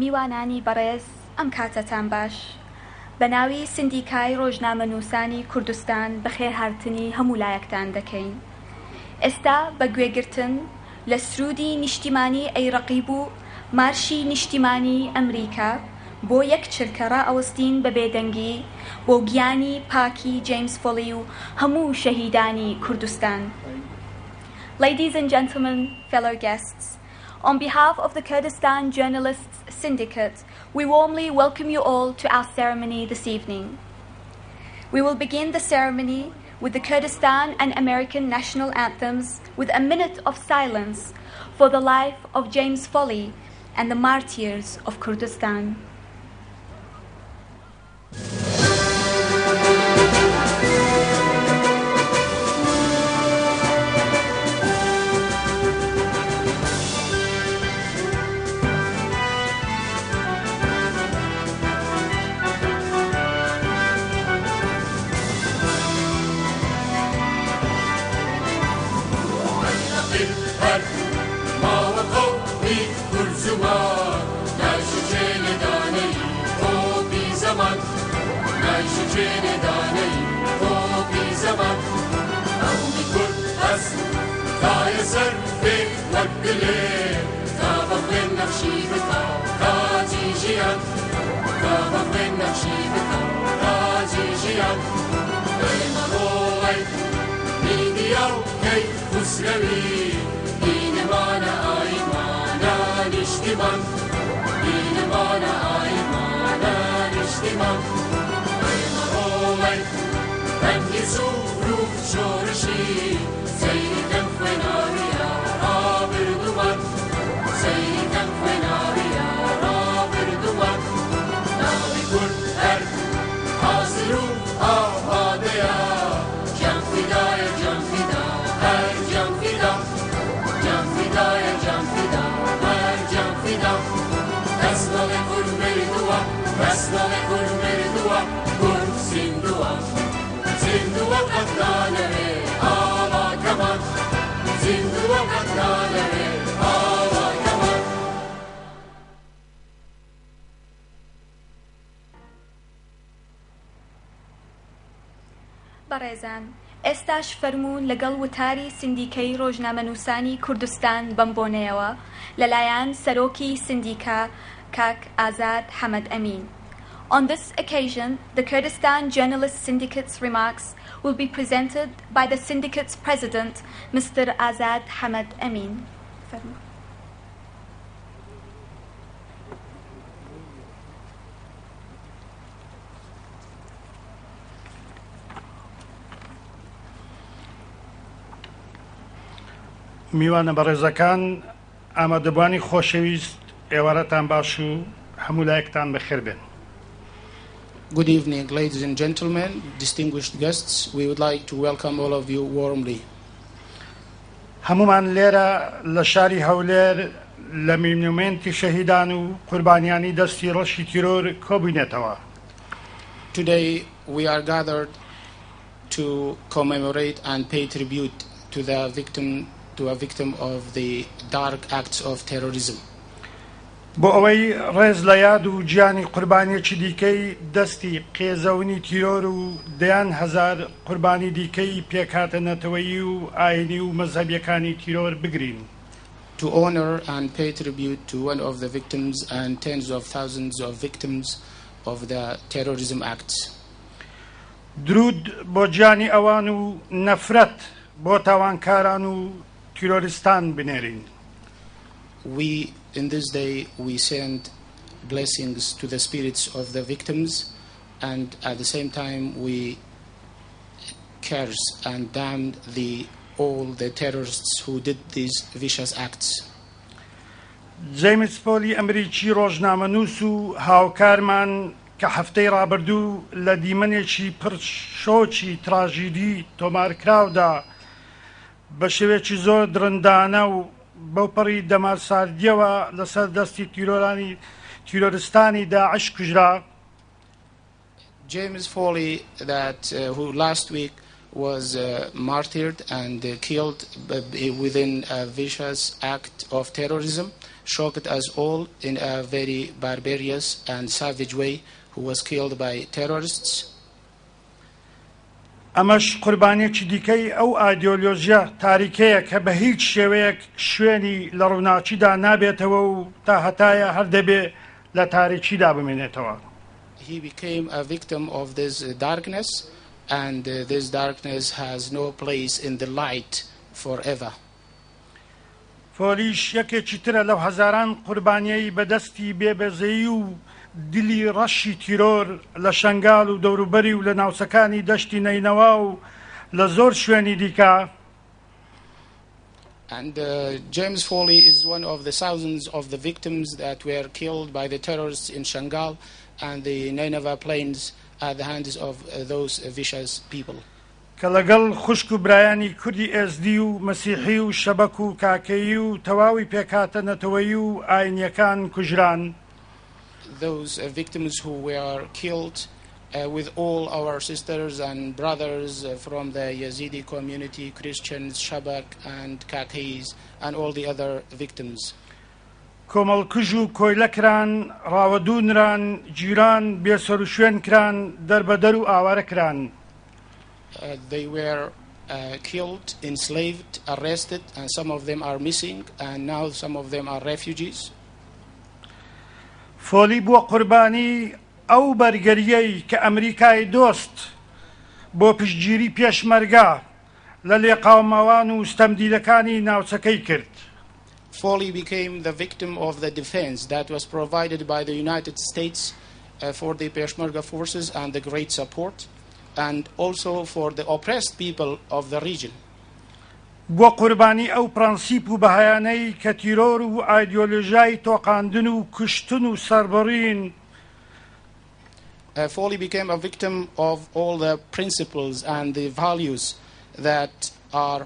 میوانانی بەڕێز ئەم کاتەتان باش بە ناوی سندیکای ڕۆژنامە نووسانی کوردستان بەخێر هاتنی هەموو لایەکتان دەکەین. ئێستا بە گوێگرتن لە سرودی نیشتیمانی ئەیڕەقیب و مارشی نیشتیمانی ئەمریکا بۆ یەک چرکە ڕائەوەستین بە بێدەنگی بۆ گیانی پاکی جێمس فۆلی و هەموو شەهیدانی کوردستان. Ladies and gentlemen, fellow guests, on behalf of the Kurdistan Journalists Syndicate, we warmly welcome you all to our ceremony this evening. We will begin the ceremony with the Kurdistan and American national anthems with a minute of silence for the life of James Foley and the martyrs of Kurdistan. بەڕێزان، ئێستاش فەرموون لەگەڵ وتاری سندیکەی ڕۆژنامەنووسانی کوردستان بەمبۆنەیەوە لەلایەن سەرۆکی سندیکا کاک ئازاد حەمەد ئەمین. On this occasion, the Kurdistan Journalist Syndicate's remarks will be presented by the syndicate's president, Mr. Azad Hamad Amin. میوانە بەڕێزەکان، ئامادەبوانی خۆشەویست، ئێوارەتان باش و هەموو لایەکتان بەخێر بێن. Good evening, ladies and gentlemen, distinguished guests. We would like to welcome all of you warmly. هەمومان لێرە لە شاری هەولێر لە مینومێنتی شەهیدان و قوربانیانی دەستی ڕەشی تیرۆر کۆبوونێتەوە. Today we are gathered to commemorate and pay tribute to a victim of the dark acts of terrorism. بۆ ئەوەی ڕێز لە یاد و گیانی قوربانیەکی دیکەی دەستی قێزەونی تیرۆر و دەیان هەزار قوربانی دیکەی پێکهاتەنەتەوەیی و ئاینی و مەزهەبیەکانی تیرۆر بگرین. To honor and pay tribute to one of the victims and tens of thousands of victims of the terrorism acts. درود بۆ گیانی ئەوان و نەفرەت بۆ تاوانکاران و تیرۆریستان بنێرین. In this day, we send blessings to the spirits of the victims, and at the same time, we curse and damn all the terrorists who did these vicious acts. جێمس فۆلی ئەمریکی ڕۆژنامەنووس و هاوکارمان کە هەفتەی ڕابردوو لە دیمەنێکی پرشۆکی تراژیدی تۆمارکراودا بە شێوەیەکی زۆر درندانە و بەوپەڕی دەماساردیەوە لەسەر دەستی تیرۆریستانی داعش کوژرا. James Foley, who last week was martyred and killed within a vicious act of terrorism, shocked us all in a very barbarous and savage way, who was killed by terrorists. ئەمەش قوربانێکی دیکەی ئەو ئایدۆلۆژیە تاریکەیە کە بە هیچ شێوەیەک شوێنی لە ڕووناچیدا نابێتەوە و تا هەتایە هەر دەبێ لە تاریکیدا بمێنێتەوە. He became a victim of this darkness, and this darkness has no place in the light forever. فۆلیش یەکێکی ترە لەو هەزاران قوربانیەی بەدەستی بێبەزەیی و دلی ڕەشی تیرۆر لە شەنگال و دەوروبەری و لە ناوچەکانی دەشتی نەینەوا و لە زۆر شوێنی دیکە. And James Foley is one of the thousands of the victims that were killed by the terrorists in Shangal and the Nineveh plains at the hands of those vicious people. کە لەگەڵ خوشک و برایانی کوردی ئێزدی و مەسیحی و شەبەک و کاکەیی و تەواوی پێکاتە نەتەوەیی و ئاینیەکان کوژران. Those victims who were killed with all our sisters and brothers from the Yazidi community, Christians, Shabak and Kakis and all the other victims. کۆمەڵکوژ و کۆیلەکران، ڕاوەدوونران، جیران بێسەر و شوێن کران، دەربەدەر و ئاوارە کران. They were killed, enslaved, arrested, and some of them are missing, and now some of them are refugees. فۆلی بووە قوربانی ئەو بەرگەریەی کە ئەمریکای دۆست بۆ پشتگیری پێشمەرگا لە لێقاومەوان و ستەمدیلەکانی ناوچەکەی کرد. Foley became the victim of the defense that was provided by the United States for the Peshmerga forces and the great support, and also for the oppressed people of the region. بۆ قوربانی ئەو پرەنسیپ و بەهایانەی کە تیرۆر و ئایدۆلۆژیای تۆقاندن و کوشتن و سەربڕین. Foley became a victim of all the principles and the values that are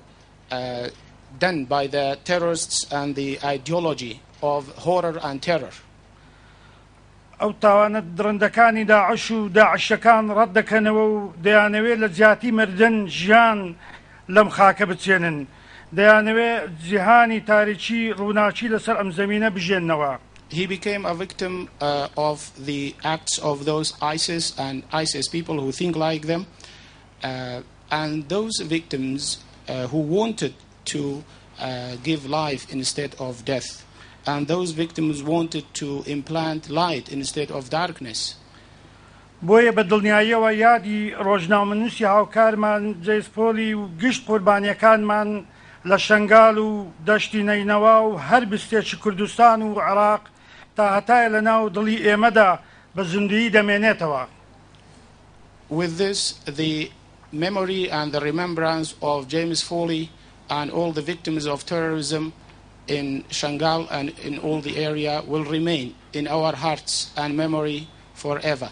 done by the terrorists and the ideology of horror and terror. ئەو تاوانە درەندەکانی داعش و داعشەکان ڕەت دەکەنەوە و دەیانەوێت لە جیاتی مردن ژیان لەم خاکە بچێنن، دەیانەوێت جیهانی تاریکی ڕووناچی لەسەر ئەم زەمینە بژێننەوە. He became a victim of the acts of those ISIS and ISIS people who think like them, and those victims who wanted to give life instead of death, and those victims wanted to implant light instead of darkness. بۆیە بە دڵنیاییەوە یادی ڕۆژنامەنووسی هاوکارمان جێمس فۆلی و گشت قوربانیەکانمان لە شەنگال و دەشتی نەینەوا و هەر بستێکی کوردستان و عێراق تا هەتایە لە ناو دڵی ئێمەدا بە زیندویی دەمێنێتەوە. With this, the memory and the remembrance of James Foley and all the victims of terrorism in Shangal and in all the area will remain in our hearts and memory forever.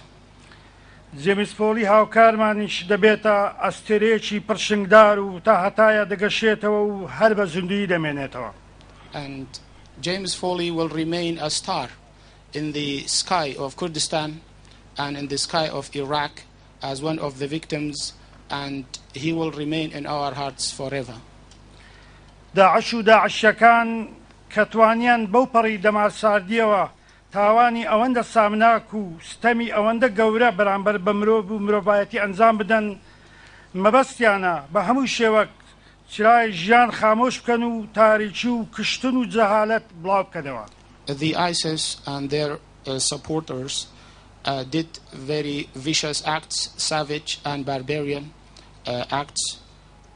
جێمس فۆلی هاوکارمانیش دەبێتە ئەستێرەیەکی پڕشنگدار و تا هەتایە دەگەشێتەوە و هەر بە زیندویی دەمێنێتەوە. And James Foley will remain a star in the sky of Kurdistan and in the sky of Iraq as one of the victims, and he will remain in our hearts forever. داعش و داعشەکان کە توانیان بەو پەڕی دەماساردیەوە تاوانی ئەوەندە سامناک و ستەمی ئەوەندە گەورە بەرامبەر بە مرۆڤ و مرۆڤایەتی ئەنجام بدەن، مەبەستیانە بە هەموو شێوەک چرای ژیان خامۆش بکەن و تاریکی و کشتن و جەهالەت بڵاو بکەنەوە. The ISIS and their supporters did very vicious acts, savage and barbarian acts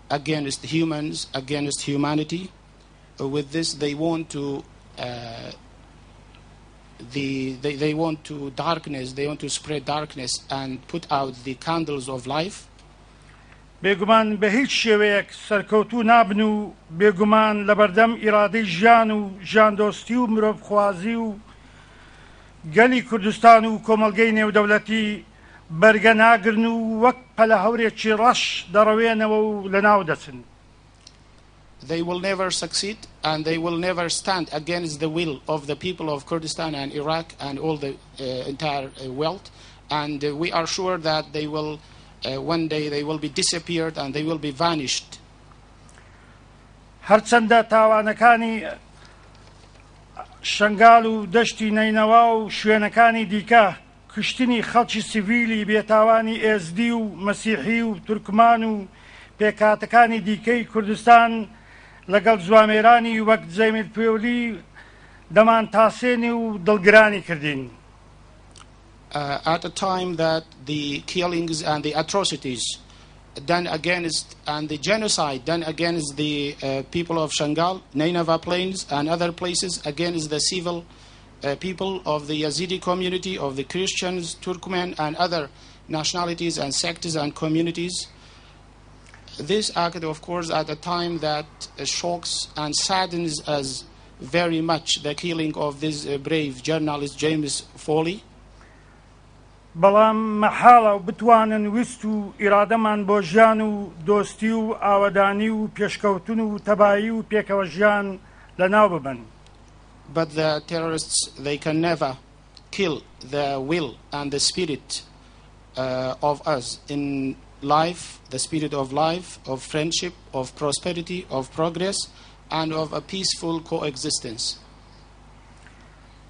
against humans, against humanity. With this, they want to they want to darkness, they want to spread darkness and put out the candles of life. بێگومان بە هیچ شێوەیەک سەرکەوتوو نابن و بێگومان لە بەردەم ئیرادەی ژیان و ژاندۆستی و مرۆڤخوازی و گەلی کوردستان و کۆمەڵگەی نێودەوڵەتی بەرگە ناگرن و وەک پەلە هەورێکی ڕەش دەڕەوێنەوە و لەناو دەچن. They will never succeed and they will never stand against the will of the people of Kurdistan and Iraq and all the entire world, and we are sure that they will one day they will be disappeared and they will be vanished. هەرچەندە تاوانەکانی شنگال و دەشتی نینەوا و شوێنەکانی دیکە کشتنی خەڵکی سیڤیلی بێتاوانی ئێزدی و مەسیحی و تورکمان و پێکاتەکانی دیکەی کوردستان لەگەڵ جوامێرانی وەک جێمس فۆلی دەمان تاسێنی و دڵگرانی کردین. At a time that the killings and the atrocities done against and the genocide done against the people of Shangal, Nineveh Plains and other places against the civil people of the Yazidi community, of the Christians, Turkmen and other nationalities and sects and communities. This act, of course, at a time that shocks and saddens us very much, the killing of this brave journalist Jێمس فۆلی. بەڵام مەحاڵە و بتوانن ویست و ئیرادەمان بۆ ژیان و دۆستی و ئاوەدانی و پێشکەوتن و تەبایی و پێکەوە ژیان لەناو ببن. But the terrorists, they can never kill the will and the spirit of us in life, the spirit of life, of friendship, of prosperity, of progress, and of a peaceful coexistence.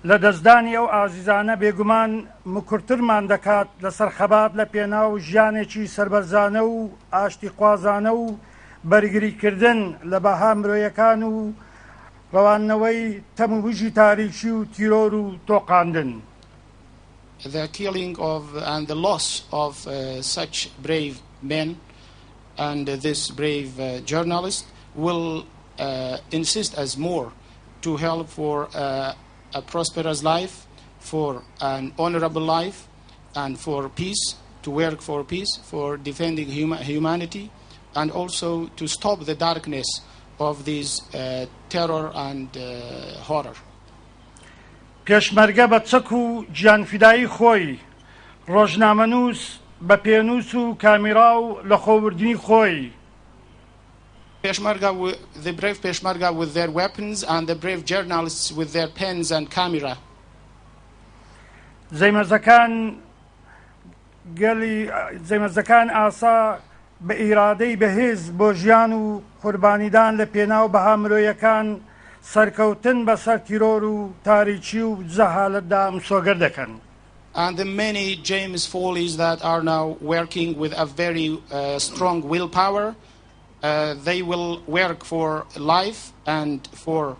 لە دەستدانی ئەو ئازیزانە بێگومان مکورترمان دەکات لەسەر خەبات لە پێناو ژیانێکی سربەرزانە و ئاشتی خوازانە و بەرگریکردن لە بەها مرۆیەکان و ڕەوانەوەی تەمووژی تاریکی و تیرۆر و تۆقاندن. The killing of and the loss of such brave men and this brave journalist will insist us more to help for a prosperous life, for an honorable life, and for peace, to work for peace, for defending humanity, and also to stop the darkness of this terror and horror. پێشمەرگە بە چەک و گیانفیدایی خۆی، ڕۆژنامەنووس بە پێنووس و کامیرا و لە خۆوردنی خۆی. Peshmerga, the brave Peshmerga with their weapons and the brave journalists with their pens and camera. زەیمەزەکان ئاسا بە ئیرادەی بەهێز بۆ ژیان و قوربانیدان لە پێناو بەها مرۆیەکان سەرکەوتن بەسەر تیرۆر و تاریکی و جەهالەتدا مسۆگەر دەکەن. And the many Jēmes Fōlīs that are now working with a very strong willpower, they will work for life and for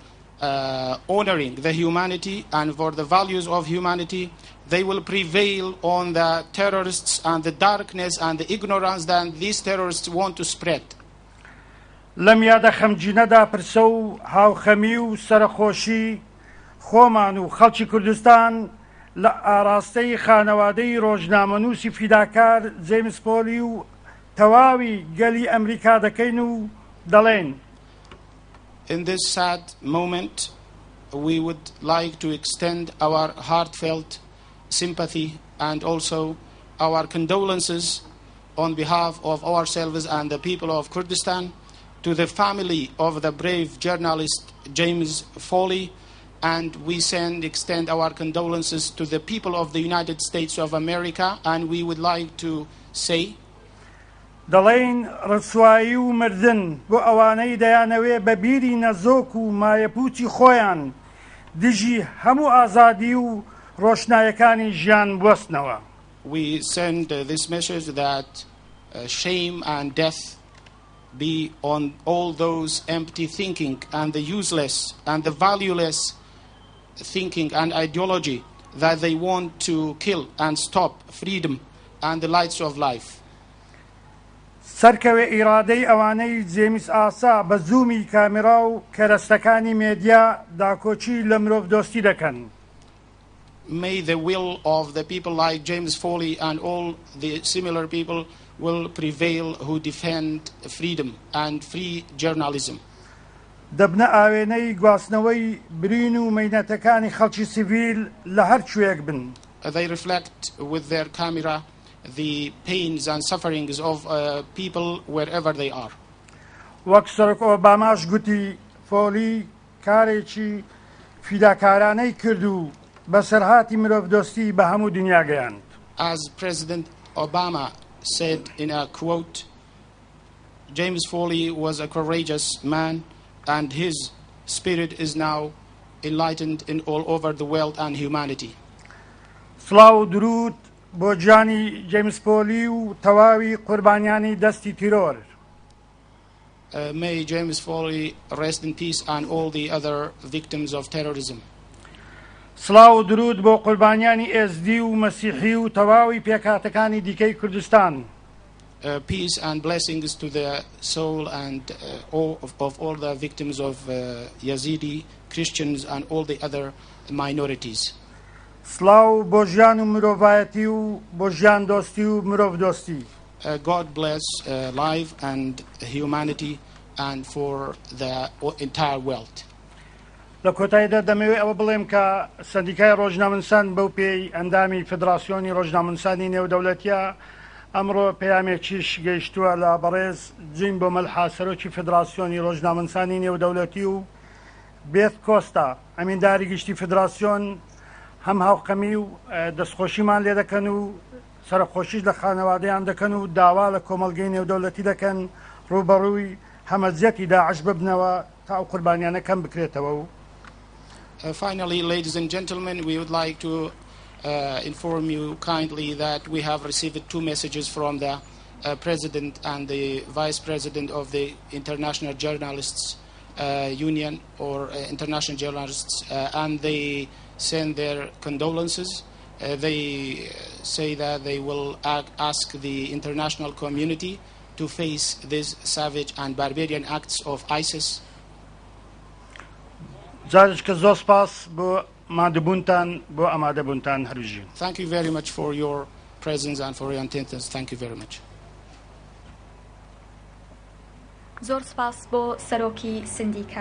honoring the humanity and for the values of humanity. They will prevail on the terrorists and the darkness and the ignorance that these terrorists want to spread. لەم یادە خەمگینەدا پرسە و هاوخەمی و سەرخۆشی خۆمان و خەڵکی کوردستان لە ئاراستەی خانەوادەی ڕۆژنامەنووسی فیداکار جێمس فۆلی و تەواوی گەلی ئەمریکا دەکەین و دەڵێن. In this sad moment, we would like to extend our heartfelt sympathy and also our condolences on behalf of ourselves and the people of Kurdistan to the family of the brave journalist Jēmes Fōlī, and we extend our condolences to the people of the United States of America, and we would like to say دەڵێن ڕسوایی و مردن بۆ ئەوانەی دەیانەوێ بە بیری نەزۆک و مایەپوتی خۆیان دژی هەموو ئازادی و ڕۆشنایەکانی ژیان بوەستنەوە. We send this message that shame and death be on all those empty thinking and the useless and the valueless thinking and ideology that they want to kill and stop freedom and the lights of life. سەرکەوێ ئیرادەی ئەوانەی جێمس ئاسا بە زوومی کامێرا و کەرەستەکانی مێدیا داکۆچی لە مرۆڤدۆستی دەکەن. May the will of the people like Jēmes Fōlī and all the similar people will prevail who defend freedom and free journalism. دەبنە ئاوێنەی گواستنەوەی برین و مەینەتەکانی خەڵکی سیڤیل لە هەر کوێک بن. They reflect with their camera the pains and sufferings of people wherever they are. وەک سەرۆک ئۆباماش گوتی فۆلی کارێکی فیداکارانەی کرد و بەسەرهاتی مرۆڤدۆستی بە هەموو دنیا گەیاند. As President Obama said in a quote, Jēmes Fōlī was a courageous man and his spirit is now enlightened in all over the world and humanity. سڵاو و درود بۆ گیانی جێمس پۆلی و تەواوی قوربانیانی دەستی تیرۆر. May James Foley rest in peace and all the other victims of terrorism. سڵاو و درود بۆ قوربانیانی ئێزدی و مەسیحی و تەواوی پێکهاتەکانی دیکەی کوردستان. Peace and blessings to the soul and of all the victims of Yazidi, Christians and all the other minorities. سڵاو بۆ ژیان و مرۆڤایەتی و بۆ ژیان دۆستی و مرۆڤ دۆستی. God bless life and humanity and for the entire world. لە کۆتاییدا دەمەوێت ئەوە بڵێم کە سەندیکای ڕۆژنامەنووسان بەو پێی ئەندامی فدراسیۆنی ڕۆژنامەنووسانی نێودەوڵەتیە ئەمڕۆ پەیامێکیش گەیشتووە لە بەڕێز جیم بۆ مەلحا سەرۆکی فدراسیۆنی ڕۆژنامەنووسانی نێودەوڵەتی و بێت کۆستا ئەمینداری گشتی فدراسیۆن هەم هاوخەمی و دەستخۆشیمان لێ دەکەن و سەرخۆشیش لە خانەوادەیان دەکەن و داوا لە کۆمەڵگەی نێودەوڵەتی دەکەن ڕوبەڕووی هەمەزیەتی داعش ببنەوە تا ئەو قوربانیانە کەم بکرێتەوە و Finally, ladies and gentlemen, we would like to inform you kindly that we have received two messages from the President and the Vice President of the International Journalists Union or International Journalists, and they send their condolences. They say that they will ask the international community to face these savage and barbarian acts of ISIS. جارش کە زۆر سپاس بۆ مادەبوونتان بۆ ئامادەبوونتان هەروژین. Thank you very much for your presence and for your attendance. Thank you very much. زۆر سپاس بۆ سەرۆکی سندیکا.